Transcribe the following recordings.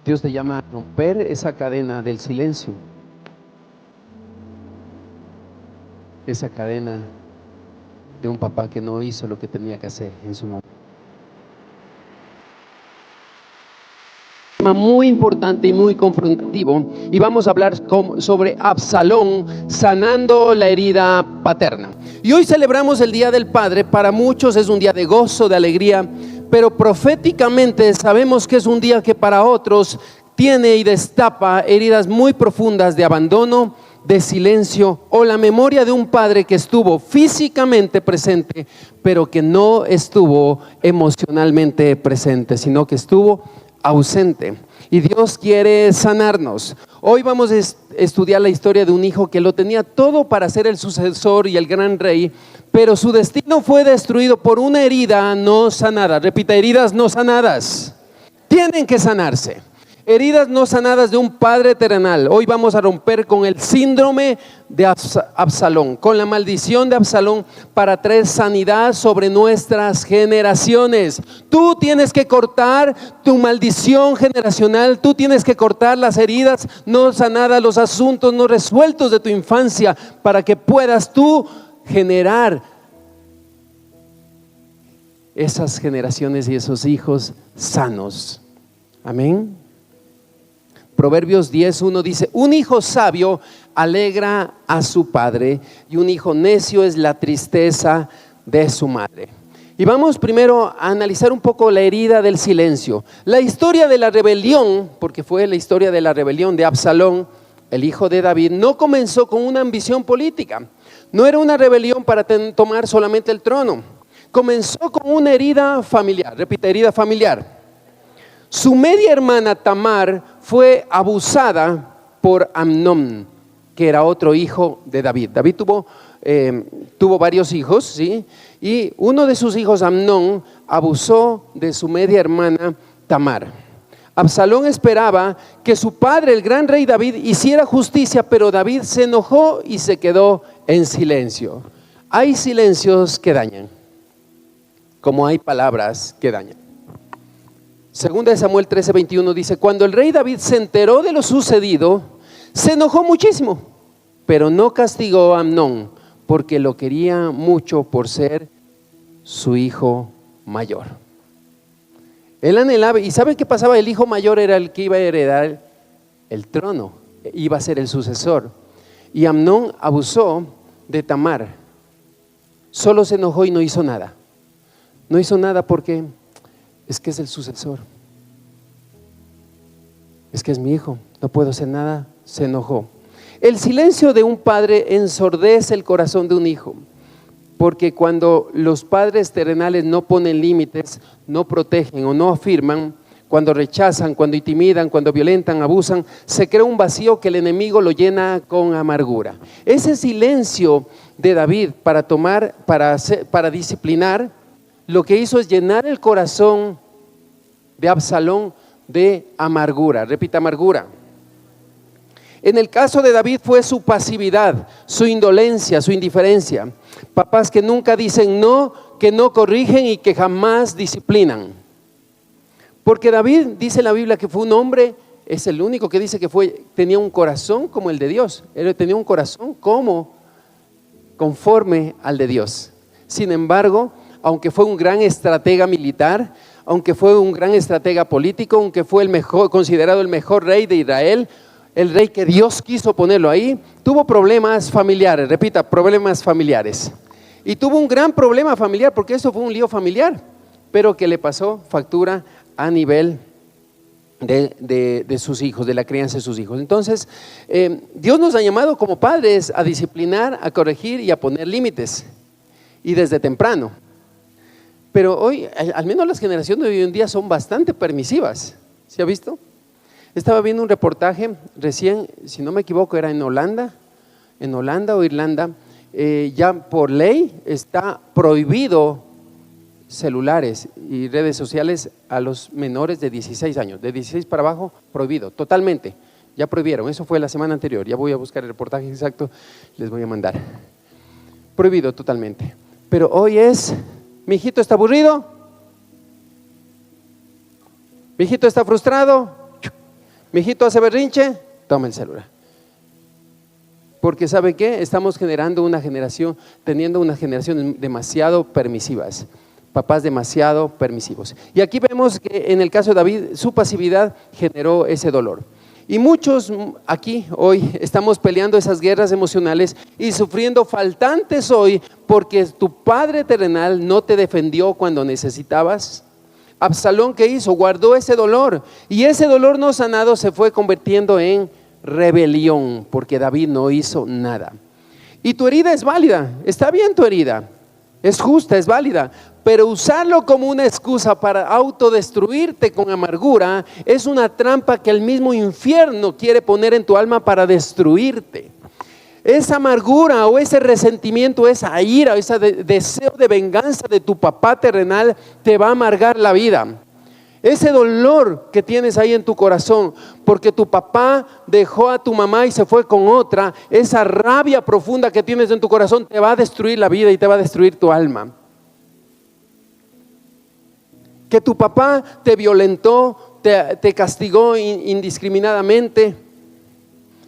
Dios te llama a romper esa cadena del silencio, esa cadena de un papá que no hizo lo que tenía que hacer en su momento. Muy importante y muy confrontativo, y vamos a hablar sobre Absalón sanando la herida paterna. Y hoy celebramos el Día del Padre. Para muchos es un día de gozo, de alegría, pero proféticamente sabemos que es un día que para otros tiene y destapa heridas muy profundas de abandono, de silencio, o la memoria de un padre que estuvo físicamente presente, pero que no estuvo emocionalmente presente, sino que estuvo ausente. Y Dios quiere sanarnos. Hoy vamos a estudiar la historia de un hijo que lo tenía todo para ser el sucesor y el gran rey, pero su destino fue destruido por una herida no sanada. Repita: heridas no sanadas. Tienen que sanarse. Heridas no sanadas de un padre terrenal. Hoy vamos a romper con el síndrome de Absalón, con la maldición de Absalón, para traer sanidad sobre nuestras generaciones. Tú tienes que cortar tu maldición generacional. Tú tienes que cortar las heridas no sanadas, los asuntos no resueltos de tu infancia, para que puedas tú generar esas generaciones y esos hijos sanos. Amén. Proverbios 10:1 dice: un hijo sabio alegra a su padre, y un hijo necio es la tristeza de su madre. Y vamos primero a analizar un poco la herida del silencio. La historia de la rebelión, porque fue la historia de la rebelión de Absalón, el hijo de David, no comenzó con una ambición política. No era una rebelión para tomar solamente el trono. Comenzó con una herida familiar. Repita: herida familiar. Su media hermana Tamar fue abusada por Amnón, que era otro hijo de David. David tuvo varios hijos, ¿sí? Y uno de sus hijos, Amnón, abusó de su media hermana Tamar. Absalón esperaba que su padre, el gran rey David, hiciera justicia, pero David se enojó y se quedó en silencio. Hay silencios que dañan, como hay palabras que dañan. Segunda de Samuel 13:21 dice: cuando el rey David se enteró de lo sucedido, se enojó muchísimo, pero no castigó a Amnón, porque lo quería mucho por ser su hijo mayor. Él anhelaba, y ¿saben qué pasaba? El hijo mayor era el que iba a heredar el trono, iba a ser el sucesor. Y Amnón abusó de Tamar. Solo se enojó y no hizo nada. No hizo nada porque es que es el sucesor. Es que es mi hijo, no puedo hacer nada. Se enojó. El silencio de un padre ensordece el corazón de un hijo, porque cuando los padres terrenales no ponen límites, no protegen o no afirman, cuando rechazan, cuando intimidan, cuando violentan, abusan, se crea un vacío que el enemigo lo llena con amargura. Ese silencio de David para disciplinar, lo que hizo es llenar el corazón de Absalón de amargura. Repita: amargura. En el caso de David fue su pasividad, su indolencia, su indiferencia. Papás que nunca dicen no, que no corrigen y que jamás disciplinan. Porque David, dice la Biblia, que fue un hombre, es el único que dice que tenía un corazón como el de Dios. Él tenía un corazón conforme al de Dios. Sin embargo, aunque fue un gran estratega militar, aunque fue un gran estratega político, aunque fue considerado el mejor rey de Israel, el rey que Dios quiso ponerlo ahí, tuvo problemas familiares. Repita: problemas familiares. Y tuvo un gran problema familiar, porque eso fue un lío familiar, pero que le pasó factura a nivel de sus hijos, de la crianza de sus hijos. Entonces, Dios nos ha llamado como padres a disciplinar, a corregir y a poner límites, y desde temprano. Pero hoy, al menos las generaciones de hoy en día son bastante permisivas. ¿Se ha visto? Estaba viendo un reportaje recién, si no me equivoco, era en Holanda o Irlanda. Ya por ley está prohibido celulares y redes sociales a los menores de 16 años. De 16 para abajo, prohibido, totalmente. Ya prohibieron, eso fue la semana anterior. Ya voy a buscar el reportaje exacto, les voy a mandar. Prohibido totalmente. Pero hoy es: mi hijito está aburrido, mi hijito está frustrado, Mi hijito hace berrinche, toma el celular. Porque ¿sabe qué? Estamos teniendo una generación demasiado permisivas. Papás demasiado permisivos. Y aquí vemos que en el caso de David, su pasividad generó ese dolor. Y muchos aquí hoy estamos peleando esas guerras emocionales y sufriendo faltantes hoy porque tu padre terrenal no te defendió cuando necesitabas. Absalón, ¿qué hizo? Guardó ese dolor, y ese dolor no sanado se fue convirtiendo en rebelión porque David no hizo nada. Y tu herida es válida, está bien tu herida, es justa, es válida, pero usarlo como una excusa para autodestruirte con amargura es una trampa que el mismo infierno quiere poner en tu alma para destruirte. Esa amargura o ese resentimiento, esa ira, ese deseo de venganza de tu papá terrenal te va a amargar la vida. Ese dolor que tienes ahí en tu corazón porque tu papá dejó a tu mamá y se fue con otra, esa rabia profunda que tienes en tu corazón te va a destruir la vida y te va a destruir tu alma. Que tu papá te violentó, te castigó indiscriminadamente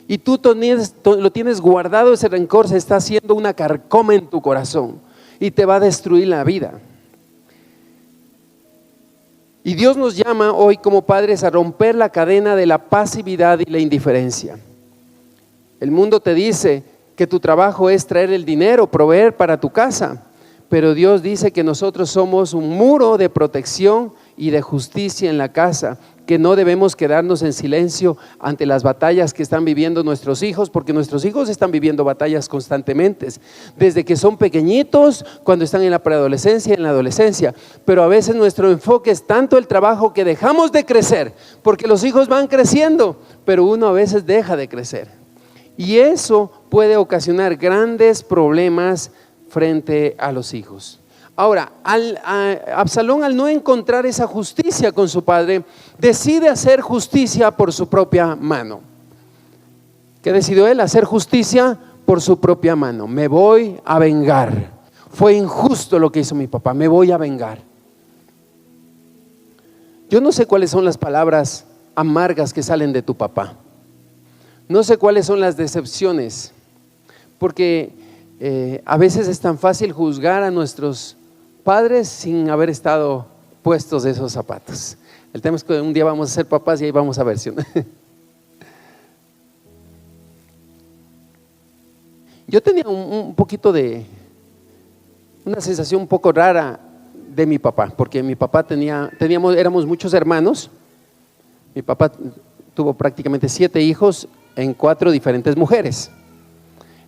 y tú lo tienes guardado, ese rencor se está haciendo una carcoma en tu corazón y te va a destruir la vida. Y Dios nos llama hoy como padres a romper la cadena de la pasividad y la indiferencia. El mundo te dice que tu trabajo es traer el dinero, proveer para tu casa, pero Dios dice que nosotros somos un muro de protección y de justicia en la casa, que no debemos quedarnos en silencio ante las batallas que están viviendo nuestros hijos, porque nuestros hijos están viviendo batallas constantemente, desde que son pequeñitos, cuando están en la preadolescencia, en la adolescencia, pero a veces nuestro enfoque es tanto el trabajo que dejamos de crecer, porque los hijos van creciendo, pero uno a veces deja de crecer, y eso puede ocasionar grandes problemas frente a los hijos. Ahora, Absalón, al no encontrar esa justicia con su padre, decide hacer justicia por su propia mano. ¿Qué decidió él? Hacer justicia por su propia mano. Me voy a vengar. Fue injusto lo que hizo mi papá, me voy a vengar. Yo no sé cuáles son las palabras amargas que salen de tu papá. No sé cuáles son las decepciones, porque a veces es tan fácil juzgar a nuestros padres sin haber estado puestos de esos zapatos. El tema es que un día vamos a ser papás y ahí vamos a ver, ¿sí? Yo tenía un poquito de una sensación un poco rara de mi papá, porque mi papá éramos muchos hermanos. Mi papá tuvo prácticamente 7 hijos en 4 diferentes mujeres.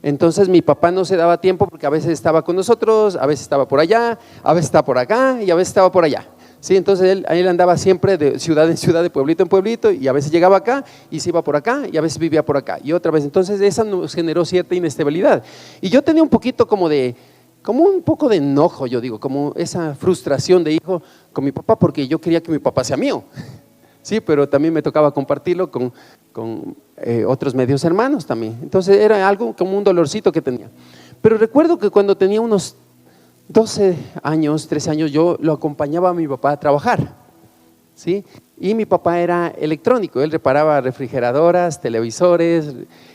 Entonces mi papá no se daba tiempo porque a veces estaba con nosotros, a veces estaba por allá, a veces estaba por acá y a veces estaba por allá. Sí, entonces él andaba siempre de ciudad en ciudad, de pueblito en pueblito, y a veces llegaba acá y se iba por acá y a veces vivía por acá y otra vez. Entonces esa nos generó cierta inestabilidad. Y yo tenía un poquito como un poco de enojo, yo digo, como esa frustración de hijo con mi papá, porque yo quería que mi papá sea mío. Sí, pero también me tocaba compartirlo con otros medios hermanos también. Entonces era algo como un dolorcito que tenía. Pero recuerdo que cuando tenía unos 12 años, 13 años, yo lo acompañaba a mi papá a trabajar, ¿sí? Y mi papá era electrónico, él reparaba refrigeradoras, televisores,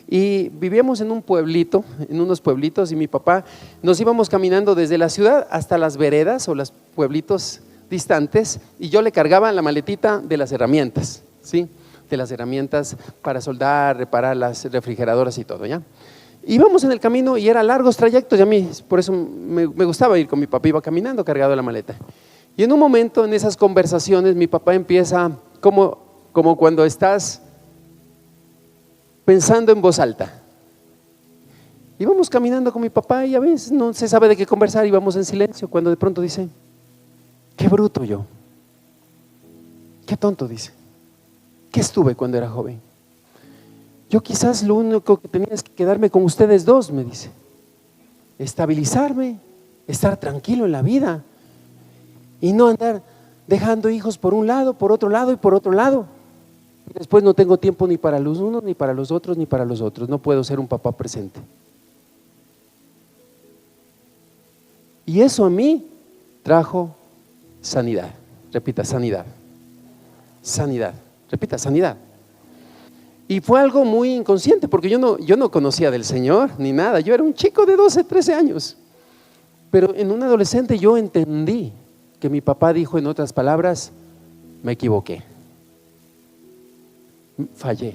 y vivíamos en un pueblito, en unos pueblitos, y mi papá nos íbamos caminando desde la ciudad hasta las veredas o los pueblitos distantes, y yo le cargaba la maletita de las herramientas, ¿sí? De las herramientas para soldar, reparar las refrigeradoras y todo, ¿ya? Íbamos en el camino y eran largos trayectos, y a mí por eso me gustaba ir con mi papá, iba caminando cargado la maleta. Y en un momento en esas conversaciones mi papá empieza como cuando estás pensando en voz alta. Íbamos caminando con mi papá y a veces no se sabe de qué conversar, íbamos en silencio, cuando de pronto dice: qué bruto yo, qué tonto, dice, ¿qué estuve cuando era joven? Yo quizás lo único que tenía es que quedarme con ustedes dos, me dice, estabilizarme, estar tranquilo en la vida y no andar dejando hijos por un lado, por otro lado y por otro lado. Y después no tengo tiempo ni para los unos, ni para los otros, ni para los otros. No puedo ser un papá presente. Y eso a mí trajo sanidad. Repita, sanidad. Sanidad. Repita, sanidad. Y fue algo muy inconsciente, porque yo no conocía del Señor ni nada. Yo era un chico de 12, 13 años. Pero en un adolescente yo entendí que mi papá dijo, en otras palabras, me equivoqué, fallé.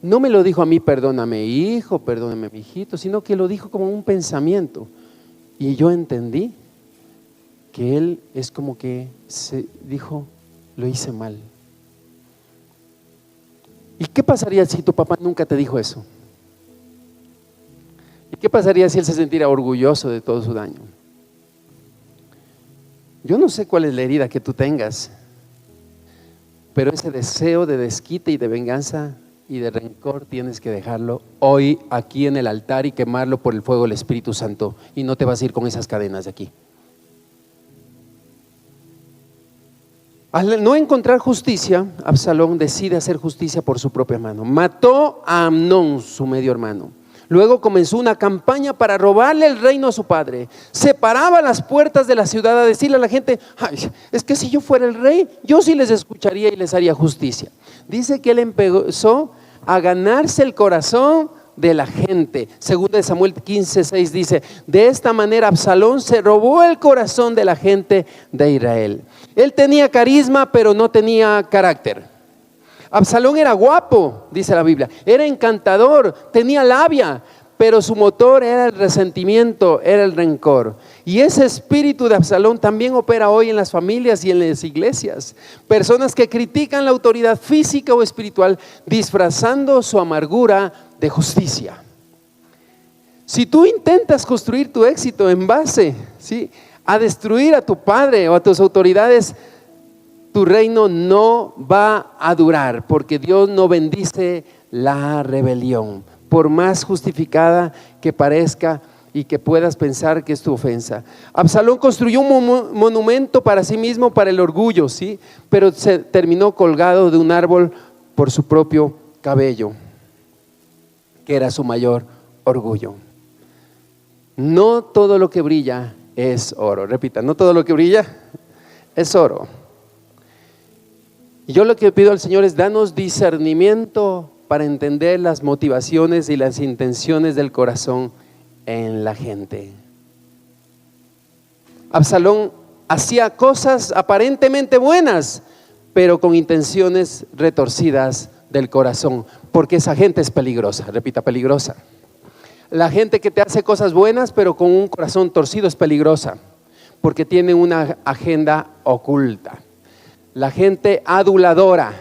No me lo dijo a mí, perdóname hijo, perdóname mi hijito, sino que lo dijo como un pensamiento. Y yo entendí que él es como que se dijo, lo hice mal. ¿Y qué pasaría si tu papá nunca te dijo eso? ¿Y qué pasaría si él se sintiera orgulloso de todo su daño? Yo no sé cuál es la herida que tú tengas, pero ese deseo de desquite y de venganza y de rencor tienes que dejarlo hoy aquí en el altar y quemarlo por el fuego del Espíritu Santo, y no te vas a ir con esas cadenas de aquí. Al no encontrar justicia, Absalón decide hacer justicia por su propia mano. Mató a Amnón, su medio hermano. Luego comenzó una campaña para robarle el reino a su padre. Separaba las puertas de la ciudad a decirle a la gente, ay, es que si yo fuera el rey, yo sí les escucharía y les haría justicia. Dice que él empezó a ganarse el corazón de la gente. Segunda de Samuel 15:6 dice, de esta manera Absalón se robó el corazón de la gente de Israel. Él tenía carisma, pero no tenía carácter. Absalón era guapo, dice la Biblia, era encantador, tenía labia, pero su motor era el resentimiento, era el rencor. Y ese espíritu de Absalón también opera hoy en las familias y en las iglesias. Personas que critican la autoridad física o espiritual, disfrazando su amargura de justicia. Si tú intentas construir tu éxito en base, ¿sí?, a destruir a tu padre o a tus autoridades, tu reino no va a durar, porque Dios no bendice la rebelión, por más justificada que parezca y que puedas pensar que es tu ofensa. Absalón construyó un monumento para sí mismo, para el orgullo, ¿sí?, pero se terminó colgado de un árbol por su propio cabello, que era su mayor orgullo. No todo lo que brilla es oro. Repita, no todo lo que brilla es oro. Y yo lo que pido al Señor es danos discernimiento para entender las motivaciones y las intenciones del corazón en la gente. Absalón hacía cosas aparentemente buenas, pero con intenciones retorcidas del corazón, porque esa gente es peligrosa. Repita, peligrosa. La gente que te hace cosas buenas pero con un corazón torcido es peligrosa, porque tiene una agenda oculta. La gente aduladora,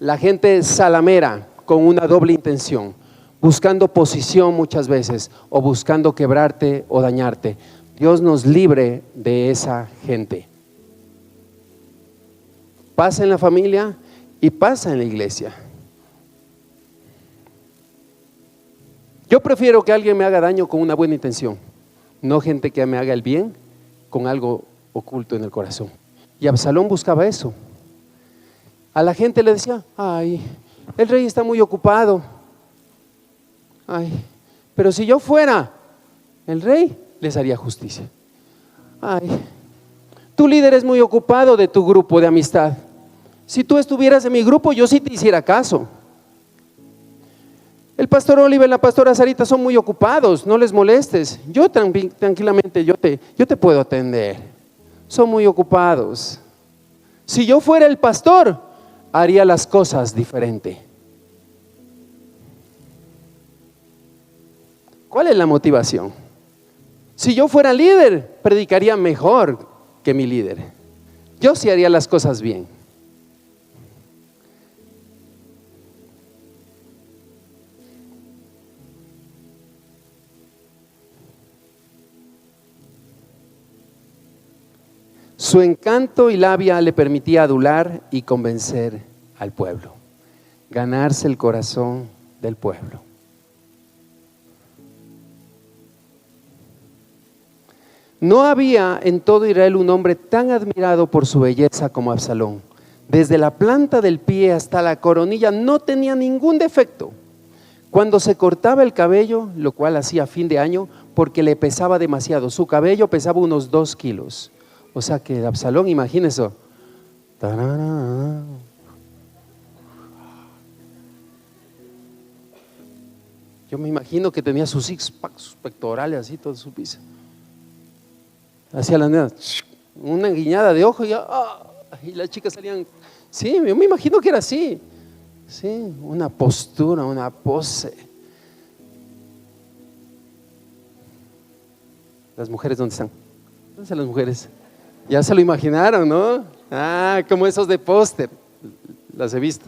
la gente salamera con una doble intención, buscando posición muchas veces o buscando quebrarte o dañarte. Dios nos libre de esa gente. Pasa en la familia y pasa en la iglesia. Yo prefiero que alguien me haga daño con una buena intención, no gente que me haga el bien con algo oculto en el corazón. Y Absalón buscaba eso. A la gente le decía, ay, el rey está muy ocupado. Ay, pero si yo fuera el rey, les haría justicia. Ay, tu líder es muy ocupado de tu grupo de amistad. Si tú estuvieras en mi grupo, yo sí te hiciera caso. El pastor Oliver y la pastora Sarita son muy ocupados, no les molestes. Yo tranquilamente, yo te puedo atender. Son muy ocupados. Si yo fuera el pastor, haría las cosas diferente. ¿Cuál es la motivación? Si yo fuera líder, predicaría mejor que mi líder. Yo sí haría las cosas bien. Su encanto y labia le permitía adular y convencer al pueblo, ganarse el corazón del pueblo. No había en todo Israel un hombre tan admirado por su belleza como Absalón. Desde la planta del pie hasta la coronilla no tenía ningún defecto. Cuando se cortaba el cabello, lo cual hacía a fin de año, porque le pesaba demasiado, su cabello pesaba unos 2 kilos. O sea que Absalón, imagínense, Yo me imagino que tenía sus six-packs, sus pectorales, así, todo su piso. Hacía las nenas, una guiñada de ojo y las chicas salían. Sí, yo me imagino que era así. Sí, una postura, una pose. ¿Las mujeres dónde están? ¿Dónde están las mujeres? Ya se lo imaginaron, ¿no? Como esos de póster. Las he visto.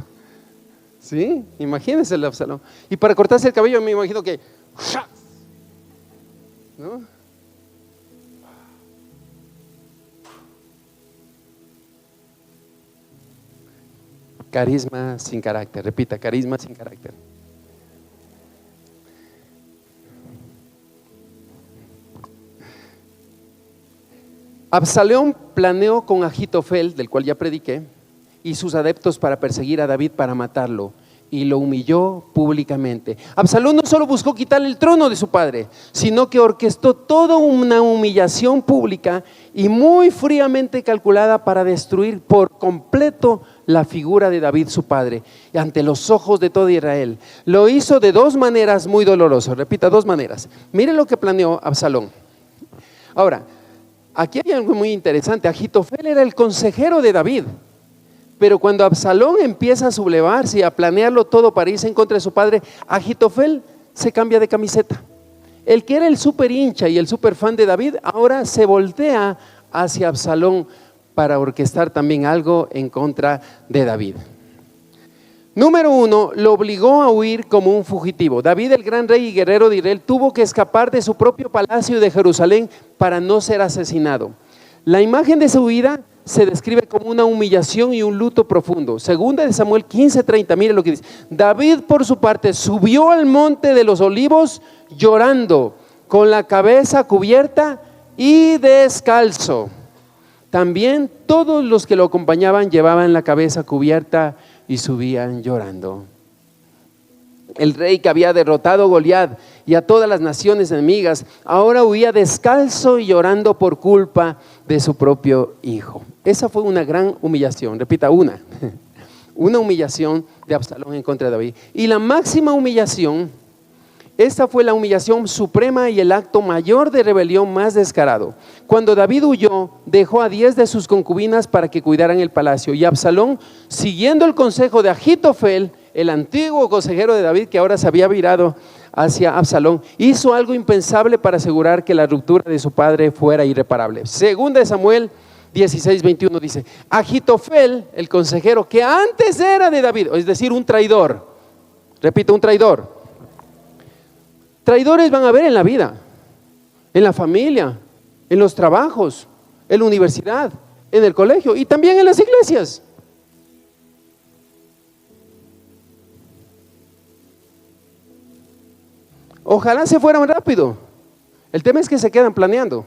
Sí, imagínense el Absalón. Y para cortarse el cabello me imagino que, ¿no? Carisma sin carácter. Repita, carisma sin carácter. Absalón planeó con Ahitofel, del cual ya prediqué, y sus adeptos para perseguir a David para matarlo, y lo humilló públicamente. Absalón no solo buscó quitarle el trono de su padre, sino que orquestó toda una humillación pública y muy fríamente calculada para destruir por completo la figura de David su padre ante los ojos de todo Israel. Lo hizo de dos maneras muy dolorosas. Repita, dos maneras. Mire lo que planeó Absalón. Ahora, aquí hay algo muy interesante. Ahitofel era el consejero de David. Pero cuando Absalón empieza a sublevarse y a planearlo todo para irse en contra de su padre, Ahitofel se cambia de camiseta. El que era el super hincha y el super fan de David, ahora se voltea hacia Absalón para orquestar también algo en contra de David. Número 1, lo obligó a huir como un fugitivo. David, el gran rey y guerrero de Israel, tuvo que escapar de su propio palacio de Jerusalén para no ser asesinado. La imagen de su huida se describe como una humillación y un luto profundo. Segunda de Samuel 15:30, mire lo que dice. David, por su parte, subió al monte de los olivos llorando, con la cabeza cubierta y descalzo. También todos los que lo acompañaban llevaban la cabeza cubierta y subían llorando. El rey que había derrotado a Goliat y a todas las naciones enemigas, ahora huía descalzo y llorando por culpa de su propio hijo. Esa fue una gran humillación, repita, una humillación de Absalón en contra de David. Y la máxima humillación, esta fue la humillación suprema y el acto mayor de rebelión más descarado. Cuando David huyó, dejó a 10 de sus concubinas para que cuidaran el palacio, y Absalón, siguiendo el consejo de Ahitofel, el antiguo consejero de David, que ahora se había virado hacia Absalón, hizo algo impensable para asegurar que la ruptura de su padre fuera irreparable. Segunda de Samuel 16:21 dice: Ahitofel, el consejero que antes era de David, es decir, un traidor. Repito, un traidor. Traidores van a haber en la vida, en la familia, en los trabajos, en la universidad, en el colegio y también en las iglesias. Ojalá se fueran rápido. El tema es que se quedan planeando.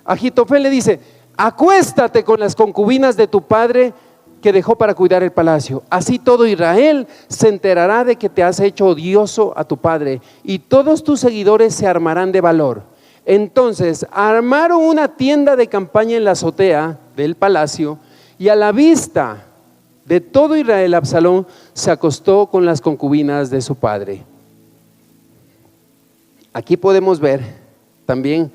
Ahitofel le dice: acuéstate con las concubinas de tu padre que dejó para cuidar el palacio. Así todo Israel se enterará de que te has hecho odioso a tu padre, y todos tus seguidores se armarán de valor. Entonces armaron una tienda de campaña en la azotea del palacio, y a la vista de todo Israel, Absalón se acostó con las concubinas de su padre. Aquí podemos ver también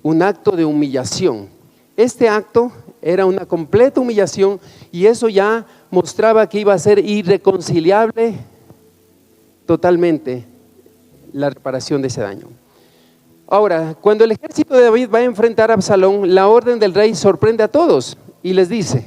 un acto de humillación. Este acto era una completa humillación, y eso ya mostraba que iba a ser irreconciliable totalmente la reparación de ese daño. Ahora, cuando el ejército de David va a enfrentar a Absalón, la orden del rey sorprende a todos y les dice: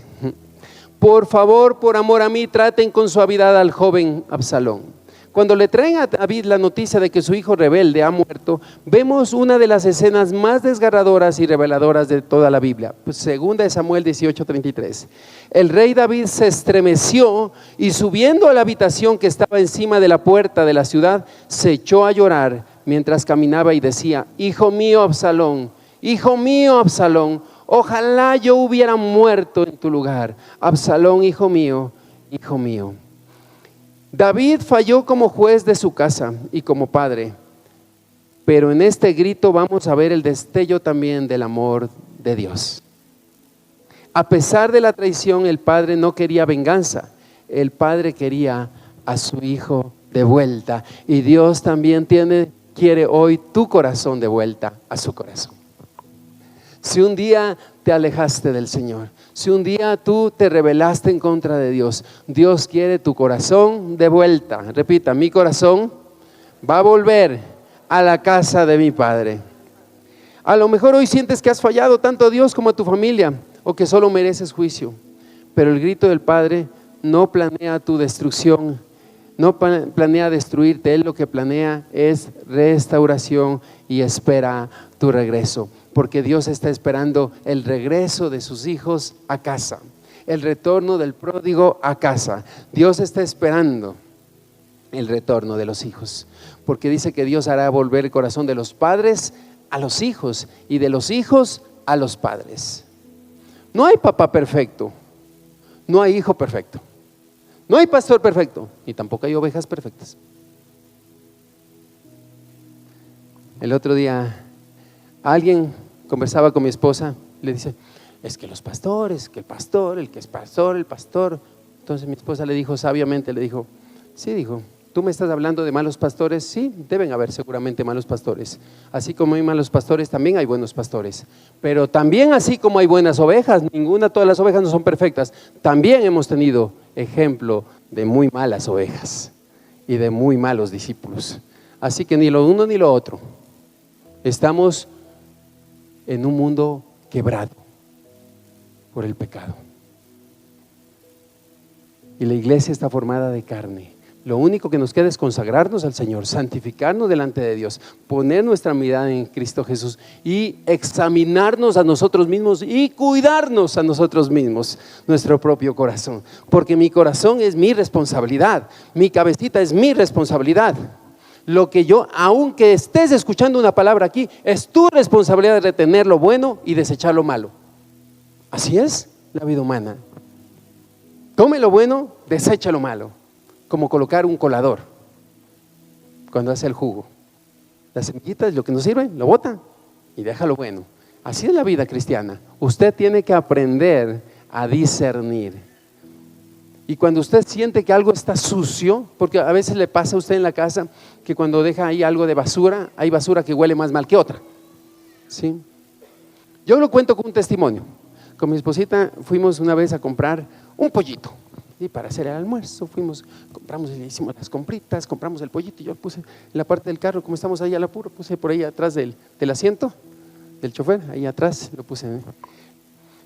por favor, por amor a mí, traten con suavidad al joven Absalón. Cuando le traen a David la noticia de que su hijo rebelde ha muerto, vemos una de las escenas más desgarradoras y reveladoras de toda la Biblia. Segunda de Samuel 18:33. El rey David se estremeció y, subiendo a la habitación que estaba encima de la puerta de la ciudad, se echó a llorar mientras caminaba y decía: hijo mío Absalón, ojalá yo hubiera muerto en tu lugar. Absalón, hijo mío, hijo mío. David falló como juez de su casa y como padre, pero en este grito vamos a ver el destello también del amor de Dios. A pesar de la traición, el padre no quería venganza, el padre quería a su hijo de vuelta. Y Dios también quiere hoy tu corazón de vuelta a su corazón. Si un día te alejaste del Señor, si un día tú te rebelaste en contra de Dios, Dios quiere tu corazón de vuelta. Repita, mi corazón va a volver a la casa de mi Padre. A lo mejor hoy sientes que has fallado tanto a Dios como a tu familia, o que solo mereces juicio. Pero el grito del Padre no planea tu destrucción, no planea destruirte. Él lo que planea es restauración y espera tu regreso. Porque Dios está esperando el regreso de sus hijos a casa, el retorno del pródigo a casa. Dios está esperando el retorno de los hijos, porque dice que Dios hará volver el corazón de los padres a los hijos y de los hijos a los padres. No hay papá perfecto, no hay hijo perfecto, no hay pastor perfecto, ni tampoco hay ovejas perfectas. El otro día alguien conversaba con mi esposa, le dice, es que los pastores, que el pastor, el que es pastor, el pastor. Entonces mi esposa le dijo sabiamente, le dijo, sí, dijo, ¿tú me estás hablando de malos pastores? Sí, deben haber seguramente malos pastores. Así como hay malos pastores, también hay buenos pastores. Pero también así como hay buenas ovejas, todas las ovejas no son perfectas. También hemos tenido ejemplo de muy malas ovejas y de muy malos discípulos. Así que ni lo uno ni lo otro. Estamos en un mundo quebrado por el pecado. Y la iglesia está formada de carne. Lo único que nos queda es consagrarnos al Señor, santificarnos delante de Dios, poner nuestra mirada en Cristo Jesús y examinarnos a nosotros mismos y cuidarnos a nosotros mismos, nuestro propio corazón. Porque mi corazón es mi responsabilidad, mi cabecita es mi responsabilidad. Lo que aunque estés escuchando una palabra aquí, es tu responsabilidad de retener lo bueno y desechar lo malo. Así es la vida humana. Come lo bueno, desecha lo malo. Como colocar un colador cuando hace el jugo. Las semillitas, lo que nos sirve, lo bota y deja lo bueno. Así es la vida cristiana. Usted tiene que aprender a discernir. Y cuando usted siente que algo está sucio, porque a veces le pasa a usted en la casa que cuando deja ahí algo de basura, hay basura que huele más mal que otra. ¿Sí? Yo lo cuento con un testimonio. Con mi esposita fuimos una vez a comprar un pollito. Y para hacer el almuerzo hicimos las compritas, compramos el pollito y yo lo puse en la parte del carro, como estamos ahí al apuro, puse por ahí atrás del asiento del chofer, ahí atrás lo puse.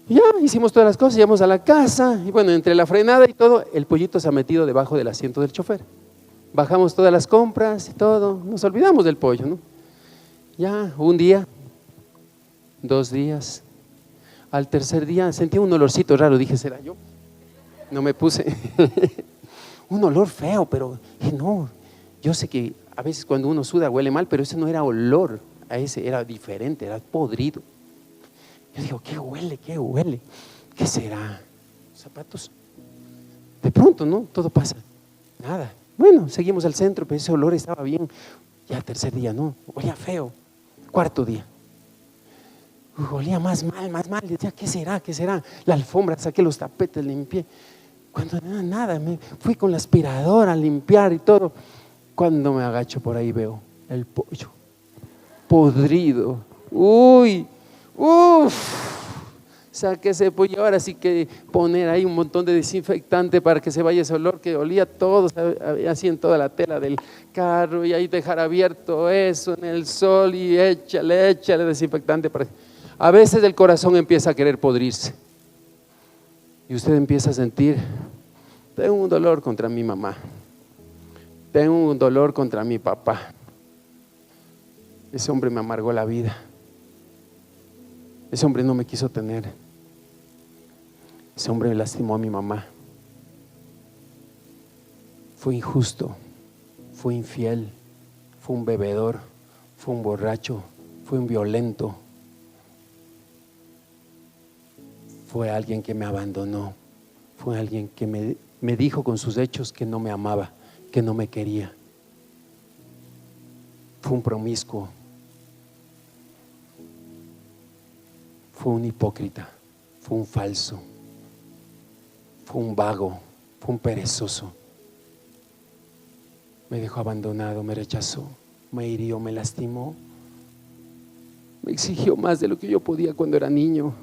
Y ya hicimos todas las cosas, llegamos a la casa y bueno, entre la frenada y todo, el pollito se ha metido debajo del asiento del chofer. Bajamos todas las compras y todo, nos olvidamos del pollo, ¿no? Ya un día, 2 días, al tercer día sentí un olorcito raro, dije, ¿será yo? No me puse un olor feo, pero no, yo sé que a veces cuando uno suda huele mal, pero ese no era olor, a ese era diferente, era podrido. Yo digo, ¿qué huele? ¿Qué huele? ¿Qué será? ¿Zapatos? De pronto, ¿no? Todo pasa, nada. Bueno, seguimos al centro, pero ese olor estaba bien. Ya tercer día, no, olía feo. Cuarto día, olía más mal. Decía, ¿qué será? ¿Qué será? La alfombra, saqué los tapetes, limpié. Cuando nada, me fui con la aspiradora a limpiar y todo. Cuando me agacho por ahí veo el pollo podrido. Uy, saqué ese pollo. Ahora sí que poner ahí un montón de desinfectante para que se vaya ese olor que olía todo, así en toda la tela del carro, y ahí dejar abierto eso en el sol y échale desinfectante. A veces el corazón empieza a querer podrirse y usted empieza a sentir, tengo un dolor contra mi mamá, tengo un dolor contra mi papá, ese hombre me amargó la vida, ese hombre no me quiso tener, ese hombre me lastimó a mi mamá, fue injusto, fue infiel, fue un bebedor, fue un borracho, fue un violento, fue alguien que me abandonó, fue alguien que me dijo con sus hechos que no me amaba, que no me quería, fue un promiscuo, fue un hipócrita, fue un falso, fue un vago, fue un perezoso. me dejó abandonado, me rechazó, me hirió, me lastimó, me exigió más de lo que yo podía cuando era niño.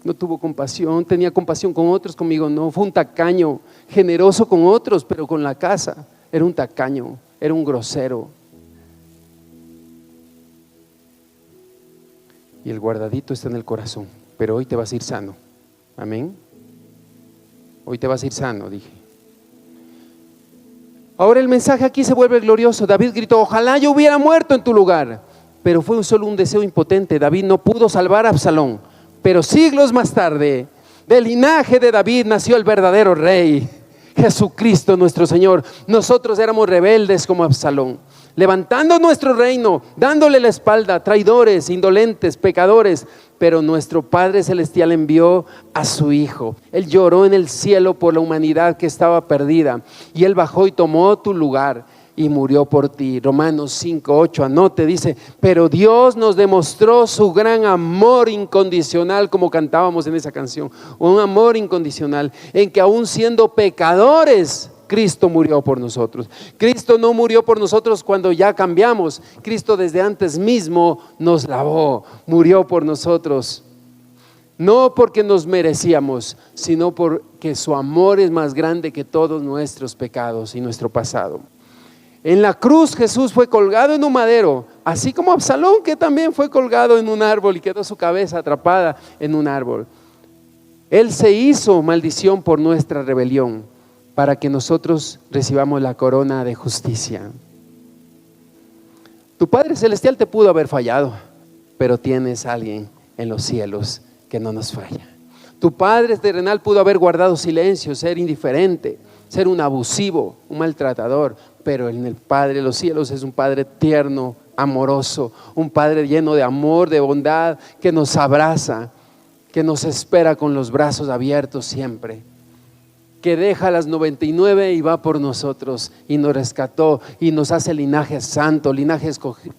No tuvo compasión, tenía compasión con otros, conmigo no. Fue un tacaño, generoso con otros, pero con la casa era un tacaño, era un grosero. Y el guardadito está en el corazón, pero hoy te vas a ir sano. Amén. Hoy te vas a ir sano, dije. Ahora el mensaje aquí se vuelve glorioso. David gritó: ojalá yo hubiera muerto en tu lugar. Pero fue solo un deseo impotente. David no pudo salvar a Absalón. Pero siglos más tarde, del linaje de David nació el verdadero rey, Jesucristo nuestro Señor. Nosotros éramos rebeldes como Absalón, levantando nuestro reino, dándole la espalda, traidores, indolentes, pecadores. Pero nuestro Padre Celestial envió a su Hijo. Él lloró en el cielo por la humanidad que estaba perdida, y Él bajó y tomó tu lugar y murió por ti. Romanos 5:8, anote, dice: pero Dios nos demostró su gran amor incondicional, como cantábamos en esa canción, un amor incondicional, en que aún siendo pecadores, Cristo murió por nosotros. Cristo no murió por nosotros cuando ya cambiamos. Cristo desde antes mismo nos lavó, murió por nosotros. No porque nos merecíamos, sino porque su amor es más grande que todos nuestros pecados y nuestro pasado. En la cruz Jesús fue colgado en un madero, así como Absalón, que también fue colgado en un árbol y quedó su cabeza atrapada en un árbol. Él se hizo maldición por nuestra rebelión, para que nosotros recibamos la corona de justicia. Tu Padre Celestial te pudo haber fallado, pero tienes a alguien en los cielos que no nos falla. Tu Padre terrenal pudo haber guardado silencio, ser indiferente, ser un abusivo, un maltratador, pero en el Padre de los cielos es un Padre tierno, amoroso, un Padre lleno de amor, de bondad, que nos abraza, que nos espera con los brazos abiertos siempre, que deja las 99 y va por nosotros y nos rescató y nos hace linaje santo, linaje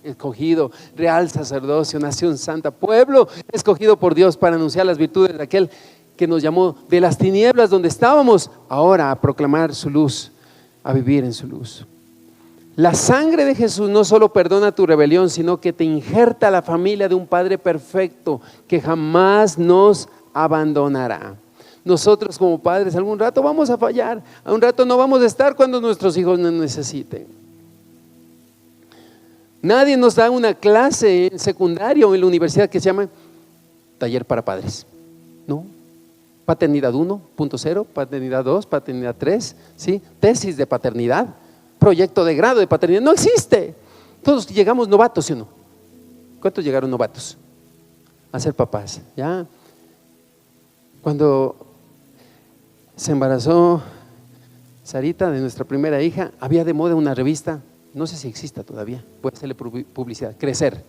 escogido, real sacerdocio, nación santa, pueblo escogido por Dios para anunciar las virtudes de aquel que nos llamó de las tinieblas donde estábamos, ahora a proclamar su luz, a vivir en su luz. La sangre de Jesús no solo perdona tu rebelión, sino que te injerta a la familia de un Padre perfecto que jamás nos abandonará. Nosotros como padres algún rato vamos a fallar, a un rato no vamos a estar cuando nuestros hijos nos necesiten. Nadie nos da una clase en secundaria o en la universidad que se llama taller para padres, ¿no? Paternidad 1.0, paternidad 2, paternidad 3, ¿sí? Tesis de paternidad, proyecto de grado de paternidad, no existe. Todos llegamos novatos, ¿sí o no? ¿Cuántos llegaron novatos a ser papás? Ya, cuando se embarazó Sarita, de nuestra primera hija, había de moda una revista, no sé si exista todavía, voy a hacerle publicidad, Crecer.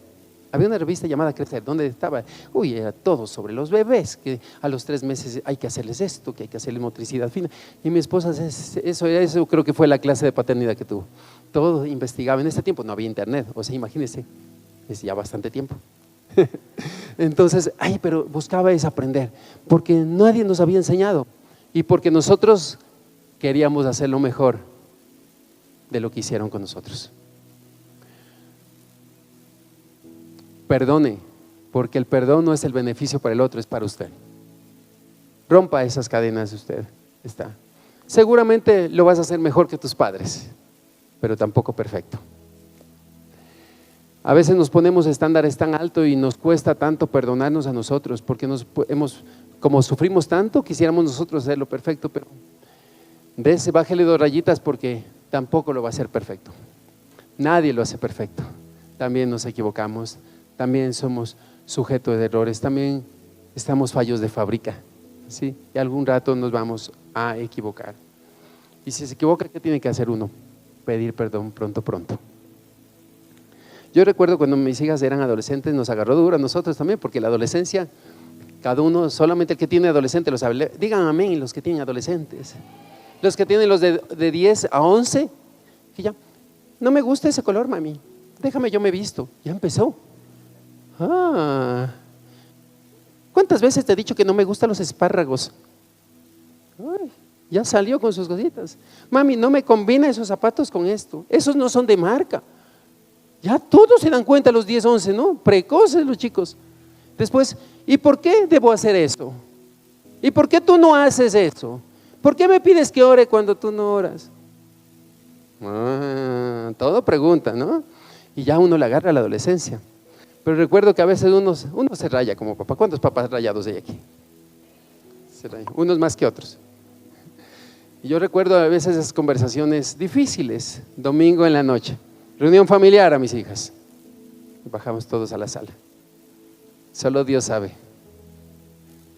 Había una revista llamada Crecer, donde estaba, era todo sobre los bebés, que a los 3 meses hay que hacerles esto, que hay que hacerles motricidad fina. Y mi esposa, eso creo que fue la clase de paternidad que tuvo. Todo investigaba. En ese tiempo no había internet, o sea, imagínense, es ya bastante tiempo. Entonces, pero buscaba es aprender, porque nadie nos había enseñado y porque nosotros queríamos hacer lo mejor de lo que hicieron con nosotros. Perdone, porque el perdón no es el beneficio para el otro, es para usted. Rompa esas cadenas de usted. Seguramente lo vas a hacer mejor que tus padres, pero tampoco perfecto. A veces nos ponemos estándares tan altos y nos cuesta tanto perdonarnos a nosotros, porque como sufrimos tanto, quisiéramos nosotros hacerlo perfecto, pero bájale 2 rayitas, porque tampoco lo va a hacer perfecto. Nadie lo hace perfecto. También nos equivocamos, también somos sujetos de errores, también estamos fallos de fábrica, ¿sí? Y algún rato nos vamos a equivocar. Y si se equivoca, ¿qué tiene que hacer uno? Pedir perdón pronto. Yo recuerdo cuando mis hijas eran adolescentes, nos agarró duro a nosotros también, porque la adolescencia, cada uno, solamente el que tiene adolescente lo sabe. Digan amén los que tienen adolescentes. Los que tienen los de 10 a 11, que ya, no me gusta ese color, mami, déjame, yo me visto. Ya empezó. ¿Cuántas veces te he dicho que no me gustan los espárragos? Ya salió con sus cositas. Mami, no me combina esos zapatos con esto. Esos no son de marca. Ya todos se dan cuenta a los 10, 11, ¿no? Precoces los chicos. Después, ¿y por qué debo hacer eso? ¿Y por qué tú no haces eso? ¿Por qué me pides que ore cuando tú no oras? Todo pregunta, ¿no? Y ya uno le agarra a la adolescencia. Pero recuerdo que a veces uno se raya como papá. ¿Cuántos papás rayados hay aquí? Unos más que otros. Y yo recuerdo a veces esas conversaciones difíciles, domingo en la noche, reunión familiar a mis hijas. Bajamos todos a la sala. Solo Dios sabe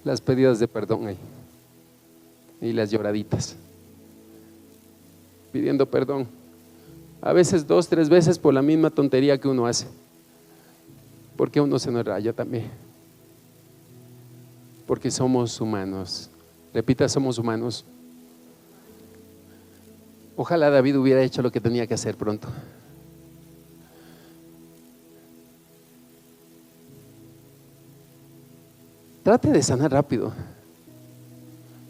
las pedidas de perdón ahí y las lloraditas, pidiendo perdón. A veces 2, 3 veces por la misma tontería que uno hace. Porque uno se nos raya también. Porque somos humanos. Repita, somos humanos. Ojalá David hubiera hecho lo que tenía que hacer pronto. Trate de sanar rápido.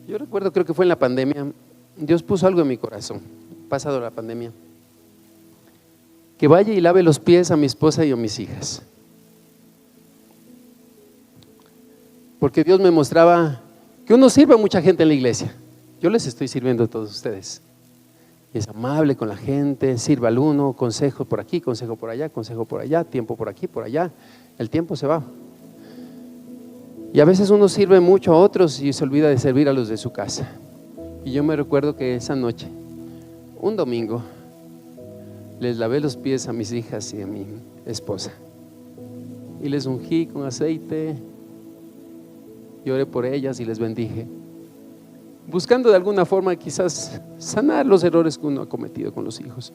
Yo recuerdo, creo que fue en la pandemia, Dios puso algo en mi corazón, pasado la pandemia, que vaya y lave los pies a mi esposa y a mis hijas. Porque Dios me mostraba que uno sirve a mucha gente en la iglesia. Yo les estoy sirviendo a todos ustedes. Y es amable con la gente, sirva al uno, consejo por aquí, consejo por allá, tiempo por aquí, por allá. El tiempo se va. Y a veces uno sirve mucho a otros y se olvida de servir a los de su casa. Y yo me recuerdo que esa noche, un domingo, les lavé los pies a mis hijas y a mi esposa. Y les ungí con aceite, y oré por ellas y les bendije, buscando de alguna forma quizás sanar los errores que uno ha cometido con los hijos.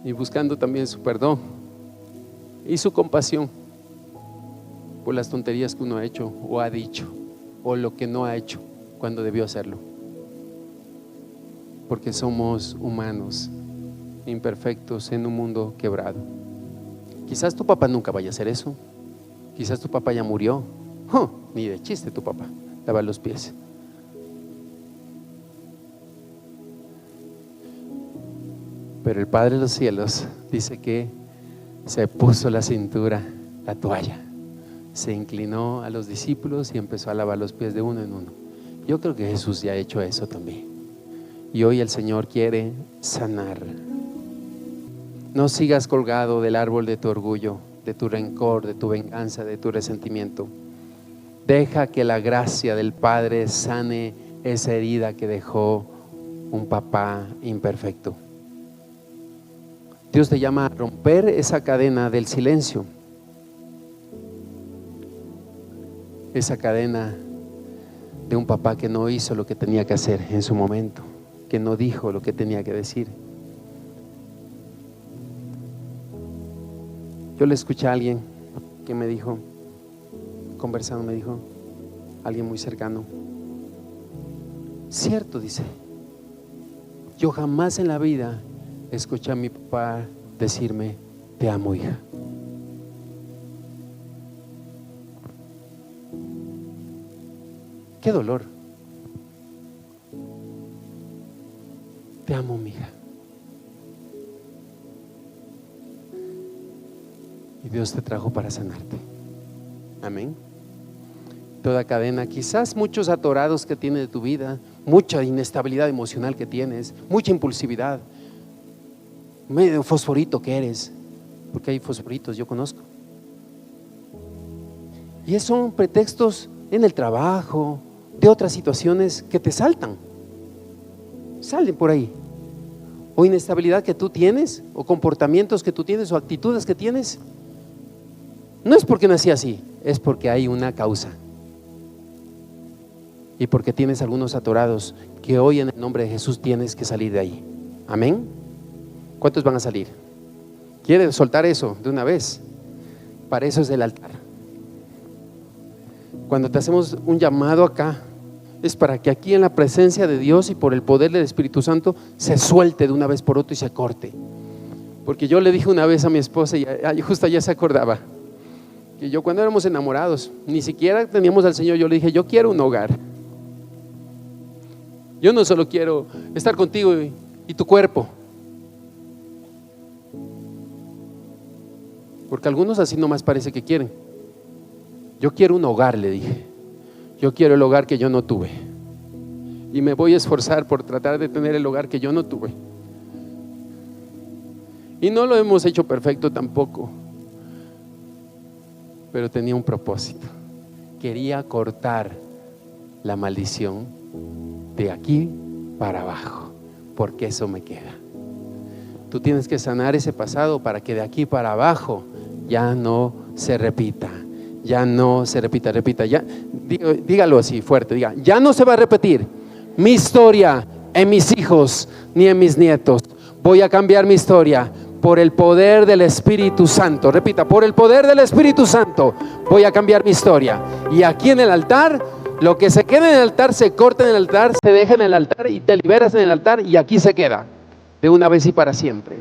Y buscando también su perdón y su compasión por las tonterías que uno ha hecho o ha dicho, o lo que no ha hecho cuando debió hacerlo. Porque somos humanos, imperfectos en un mundo quebrado. Quizás tu papá nunca vaya a hacer eso. Quizás tu papá ya murió. Ni de chiste tu papá lava los pies. Pero el Padre de los cielos dice que se puso la cintura, la toalla, se inclinó a los discípulos y empezó a lavar los pies de uno en uno. Yo creo que Jesús ya ha hecho eso también. Y hoy el Señor quiere sanar. No sigas colgado del árbol de tu orgullo, de tu rencor, de tu venganza, de tu resentimiento. Deja que la gracia del Padre sane esa herida que dejó un papá imperfecto. Dios te llama a romper esa cadena del silencio, esa cadena de un papá que no hizo lo que tenía que hacer en su momento, que no dijo lo que tenía que decir. Yo le escuché a alguien que me dijo, conversando, me dijo, alguien muy cercano, cierto, dice, yo jamás en la vida escuché a mi papá decirme, te amo, hija. Qué dolor. Te amo, mi hija. Y Dios te trajo para sanarte. Amén. Toda cadena, quizás muchos atorados que tienes de tu vida, mucha inestabilidad emocional que tienes, mucha impulsividad, medio fosforito que eres, porque hay fosforitos, yo conozco. Y esos son pretextos en el trabajo, de otras situaciones que te saltan, salen por ahí. O inestabilidad que tú tienes, o comportamientos que tú tienes, o actitudes que tienes. No es porque nací así, es porque hay una causa. Y porque tienes algunos atorados que hoy en el nombre de Jesús tienes que salir de ahí. Amén. ¿Cuántos van a salir? ¿Quieres soltar eso de una vez? Para eso es el altar. Cuando te hacemos un llamado acá, es para que aquí en la presencia de Dios y por el poder del Espíritu Santo se suelte de una vez por otra y se corte. Porque yo le dije una vez a mi esposa y justo ya se acordaba que yo cuando éramos enamorados ni siquiera teníamos al Señor, yo le dije, yo quiero un hogar. Yo no solo quiero estar contigo y tu cuerpo. Porque algunos así nomás parece que quieren. Yo quiero un hogar, le dije. Yo quiero el hogar que yo no tuve. Y me voy a esforzar por tratar de tener el hogar que yo no tuve. Y no lo hemos hecho perfecto tampoco. Pero tenía un propósito. Quería cortar la maldición de aquí para abajo, porque eso me queda. Tú tienes que sanar ese pasado para que de aquí para abajo ya no se repita. Ya no se repita, ya, dígalo así fuerte, diga, ya no se va a repetir mi historia en mis hijos ni en mis nietos. Voy a cambiar mi historia por el poder del Espíritu Santo. Repita, por el poder del Espíritu Santo voy a cambiar mi historia. Y aquí en el altar, lo que se queda en el altar se corta en el altar, se deja en el altar y te liberas en el altar, y aquí se queda de una vez y para siempre.